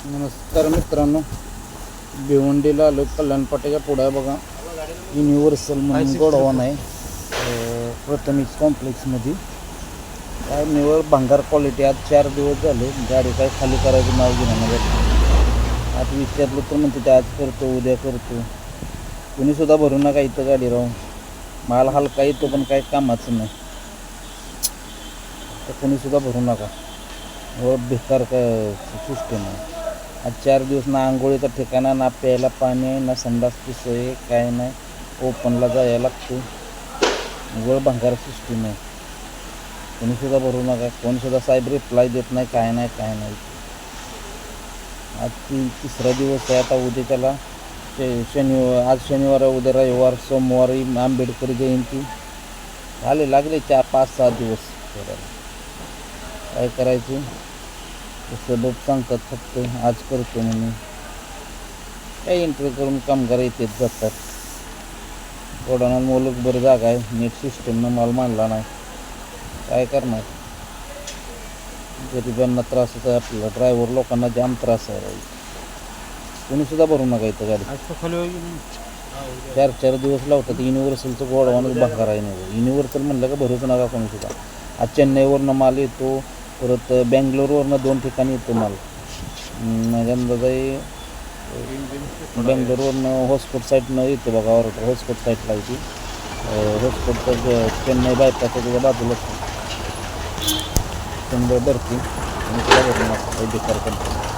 नमस्कार मित्रांनो, भिवंडीला आलो. कल्याणपाट्याच्या पुढे बघा युनिव्हर्सल म्हणून गोडाऊन आहे. प्रथमेश कॉम्प्लेक्समध्ये काय निवळ भंगार क्वालिटी. आज 4 दिवस झाले गाडी काय खाली करायचं नाव घेणं नाही. आज विचारलं तर म्हणते ते आज करतो उद्या करतो. कुणीसुद्धा भरू नका इथं गाडी राहून. माल हलका येतो पण काय कामाचं नाही. तर कुणीसुद्धा भरू नका. बेकार का सिस्टम आहे. आज 4 दिवस ना आंघोळीचा ठिकाणा, ना प्यायला पाणी आहे, ना संडासची सोय, काय नाही. ओपनला जायला लागतो. वर भंगार सिस्टीम आहे. कोणीसुद्धा भरू नका. कोणीसुद्धा साहेब रिप्लाय देत नाही, काय नाही काय नाही. आज तिसरा दिवस आहे. आता उद्या त्याला आज शनिवार, उद्या रविवार, सोमवारी आंबेडकर जयंती लागले 4-5-6 दिवस करायला. काय करायचं सबब सांगतात फक्त आज करतो म्हणून. काय एंट्री करून कामगार येतात जातात. गोडाऊनात मोलक बरं जागा आहे, नीट सिस्टमनं माल मांडला नाही. काय करणार. गरिबांना त्रासच आहे. आपल्याला ड्रायव्हर लोकांना जाम त्रास आहे. कोणीसुद्धा भरू नका इथं गाडी. 4-4 दिवस लावतात. युनिव्हर्सलचं गोडाऊनच भंगार आहे. युनिव्हर्सल म्हणलं का भरूच नका कोणीसुद्धा. आज चेन्नईवरनं माल येतो, परत बेंगलोरवरनं 2 ठिकाणी येतो माल. माझ्या अंदाजे बेंगलोरवरनं हॉस्कोट साईडनं येतो बघा. ऑर्डर हॉस्कोट साईडला येते. हॉस्कोटचं चेन्नई बायपासच्या त्याच्या बाजूलाच 100 भरती आणि त्याला भरून बेकार करतो.